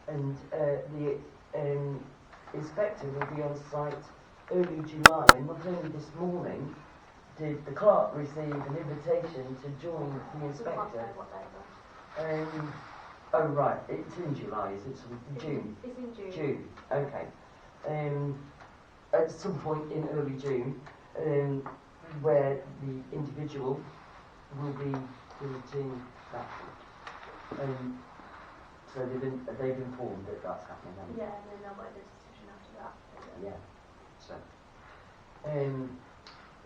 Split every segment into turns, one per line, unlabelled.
and the inspector will be on site early July, and not only this morning did the clerk receive an invitation to join the inspector. Oh right, it's in July, is it? June?
It's in June.
June, okay. At some point in early June, where the individual will be visiting that. So they've informed that that's happening.
Yeah, and then they'll make the decision after that.
Yeah.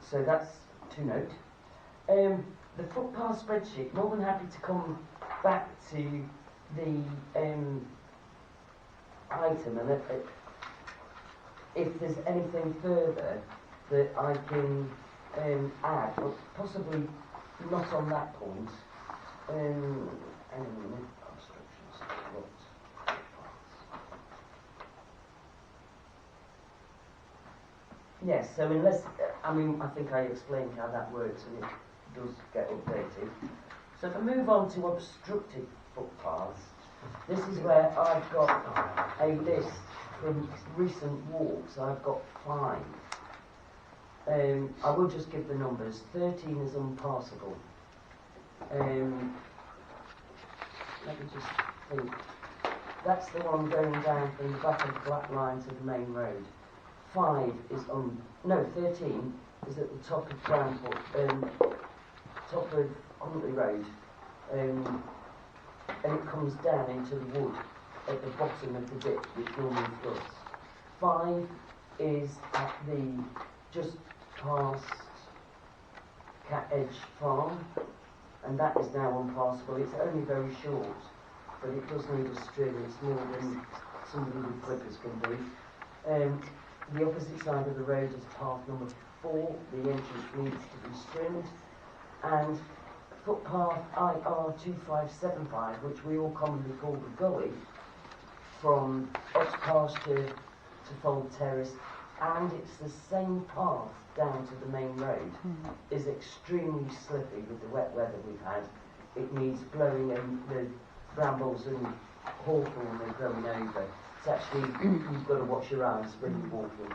So that's to note. The footpath spreadsheet, more than happy to come back to the item, and if there's anything further that I can add, but possibly not on that point. Yes, so unless, I think I explained how that works and it does get updated. So if I move on to obstructed footpaths, this is where I've got a list from recent walks. I've got 5. I will just give the numbers. 13 is unpassable. Let me just think. That's the one going down from the back of the Black Line to the main road. 5 is 13 is at the top of top of Huntley Road, and it comes down into the wood at the bottom of the ditch which normally floods. 5 is at the just past Cat Edge Farm, and that is now unpassable. It's only very short, but it does need a string. It's more than somebody with clippers can do. The opposite side of the road is path number 4. The entrance needs to be stringed. And footpath IR2575, which we all commonly call the gully, from Oxpasture to Fold Terrace, and it's the same path down to the main road, is extremely slippy with the wet weather we've had. It needs blowing, and the brambles and hawthorn are growing over. It's actually, you've got to watch your eyes when you're walking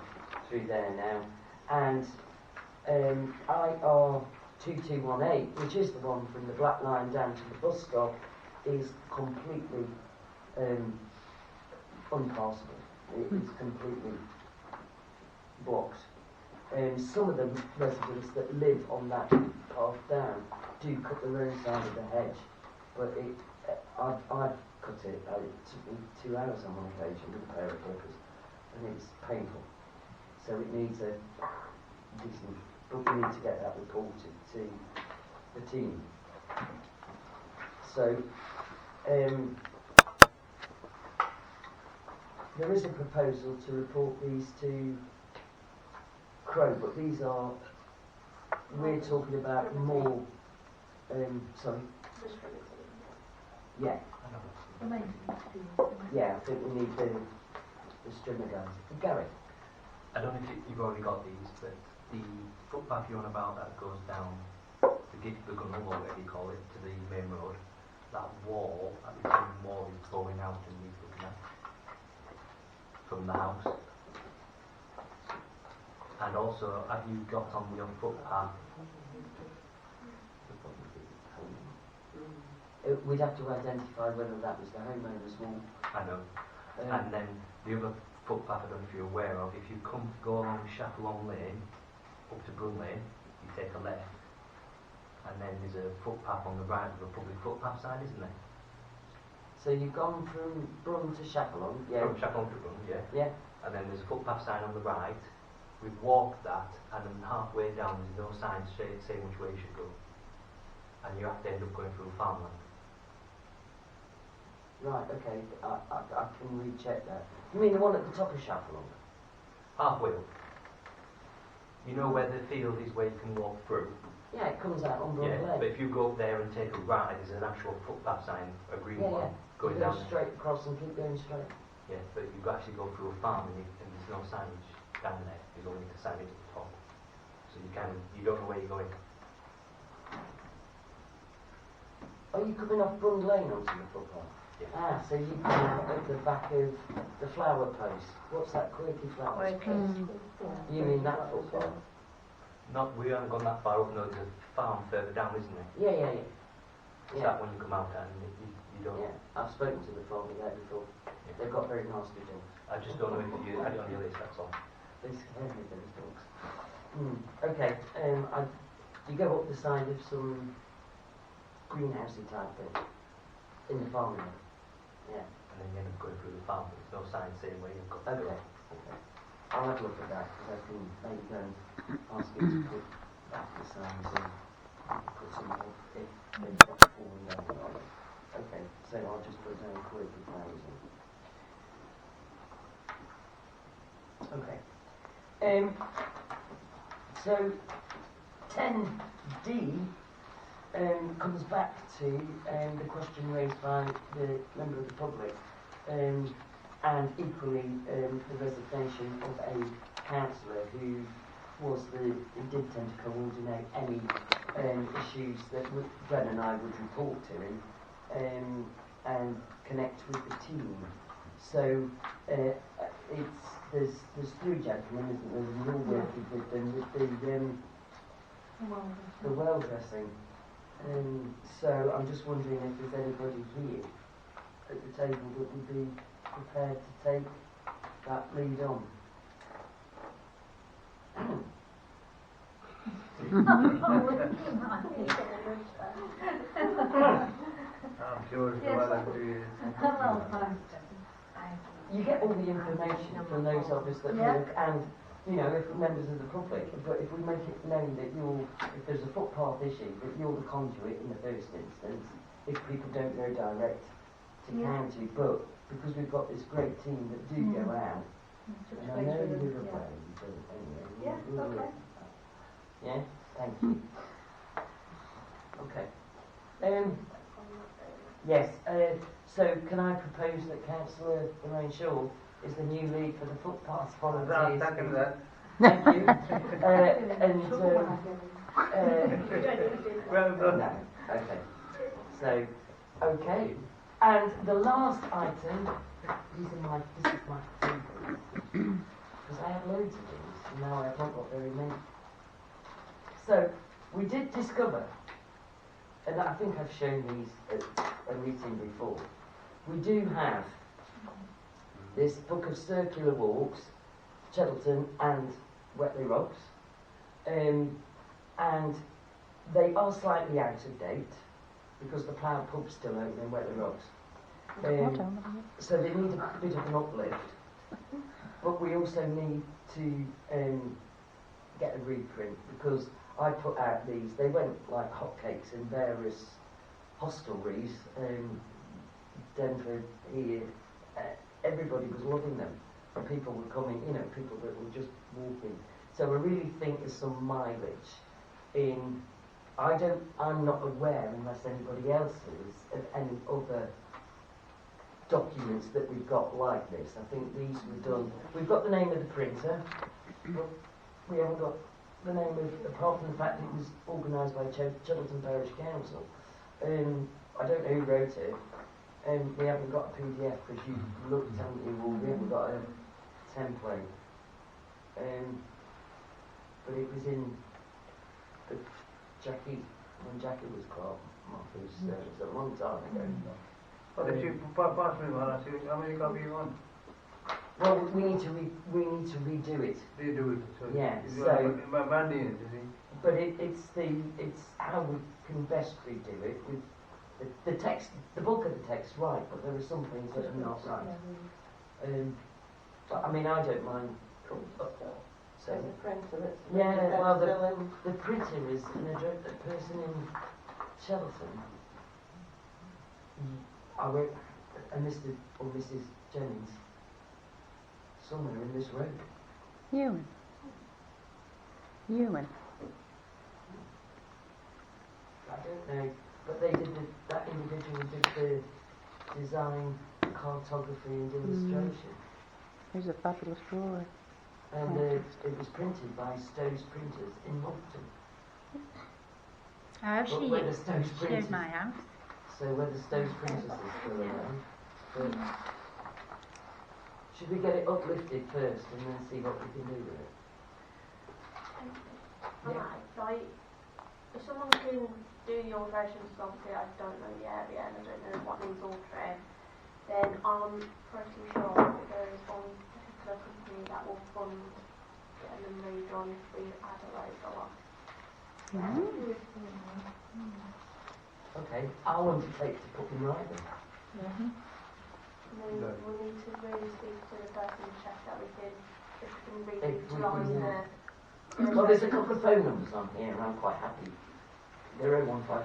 through there now. And IR2218, which is the one from the Black Line down to the bus stop, is completely unpassable. It's completely blocked. Some of the residents that live on that path down do cut their own side of the hedge, but I've cut it. It took me 2 hours on one occasion with a pair of clippers, and it's painful. So it needs a decent, but we need to get that reported to the team. So there is a proposal to report these to Crow, but these are, we're talking about more, sorry? Yeah. Yeah, I think we need the strimmer guys. Gary?
I don't know if you've already got these, but the footpath you're on about that goes down the Gunnel, or whatever you call it, to the main road, that wall, that between wall is blowing out and needs looking at from the house. And also, have you got on your footpath?
We'd have to identify whether that was the homeowner's wall.
I know. And then the other footpath, I don't know if you're aware of, if you go along Chapelon Lane, up to Brun Lane, you take a left, and then there's a footpath on the right of the public footpath sign, isn't there?
So you've gone from Brun to Chapelon, yeah?
From Chapelon to Brun, yeah.
Yeah.
And then there's a footpath sign on the right. We've walked that, and then halfway down there's no sign saying which way you should go. And you have to end up going through farmland.
Right, okay, I can recheck that. You mean the one at the top of Chapelon?
Halfway up. You know where the field is where you can walk through?
Yeah, it comes out on Broad
Yeah,
Lane.
but if you go up there and take a right, there's an actual footpath sign, a green one, going
you go
down
straight across and keep going straight.
Yeah, but you actually go through a farm and there's no signage down there. There's only the signage at the top. So you don't know where you're going.
Are you coming off Brun Lane onto the footpath? Ah, so you come out at the back of the flower post. What's that quirky flower? You mean that footpath?
We haven't gone that far up, no, there's a farm further down, isn't there?
Yeah.
Is that when you come out and you don't?
Yeah, I've spoken to the farmer there before. They've got very nasty dogs.
I just don't know if you had it on your list, that's all.
They scare me, those dogs. Okay, you go up the side of some greenhousey type thing in the farmyard. Yeah.
And then you end up going through the farm, but there's no sign saying where you've got to go.
Okay. I'll have a look at that because I can maybe go and ask you to put back the signs and put some more if they've got fallen down. Okay, so I'll just put down quirky flowers in. Okay. So 10D comes back to the question raised by the member of the public, and equally the resignation of a councillor who did tend to coordinate any issues that Glenn and I would report to him and connect with the team. So there's three gentlemen, isn't there? We're all working with them with the well dressing. So I'm just wondering if there's anybody here at the table that would be prepared to take that lead on.
I'm sure it's volunteers.
You get all the information from those of us that work, and if members of the public, but if we make it known that if there's a footpath issue, that you're the conduit in the first instance, if people don't go direct to county, but because we've got this great team that do go out, and I know you're aware, but anyway, okay. Yeah, thank you. Okay. Yes. So can I propose that Councillor Lorraine Shaw is the new lead for the Footpaths volunteers?
Second that.
Thank you.
Well done.
No. Okay. So, okay. And the last item, this is my favourite, because I have loads of these, and now I've not got very many. So, we did discover, and I think I've shown these at a meeting before, we do have this book of circular walks, Cheddleton and Wetley Rocks, and they are slightly out of date because the Plough pub's still open in Wetley Rocks. So they need a bit of an uplift, but we also need to get a reprint because I put out these, they went like hotcakes in various hostelries, Denver, here, everybody was loving them. And people were coming, people that were just walking. So I really think there's some mileage in, I'm not aware, unless anybody else is, of any other documents that we've got like this. I think these were done, we've got the name of the printer, but we haven't got the name of, apart from the fact it was organised by Cheddleton Parish Council. I don't know who wrote it. We haven't got a PDF because you looked, haven't you? Well, we haven't got a template. But it was in the when Jackie was clerk, it was a long time ago.
But if you pass me one, I see how many copies you want.
Well, we need to redo it.
Redo it. So
Yeah.
it's
So,
banding it, you see.
but it's how we can best redo it with the text, the bulk of the text, right? But there are some things that are not right. But I mean, I don't mind. So
the printer that's
the printer is a person in Cheddleton. I wrote a Mr. or Mrs. Jennings somewhere in this road.
Ewan.
I don't know, but they did that individual did the design, cartography and illustration.
There's a fabulous drawing.
And it was printed by Stowe's Printers in Moncton.
I have
But
seen
where the
it.
Stowe's
Showed
Printers,
my house.
So whether Stowe's Princess is still around, but should we get it uplifted first and then see what we can do with it?
Like, if someone can do the alterations, obviously I don't know the area and I don't know what needs altering, then I'm pretty sure that there is one particular company that will fund getting them redone if we add a load on.
Okay, I'll undertake to put them right then.
Mm-hmm.
And then we need to really speak to the person and check that we can, if we can
If we
re-utilise
can,
the...
Well, there's a couple of phone numbers on here and I'm quite happy. 015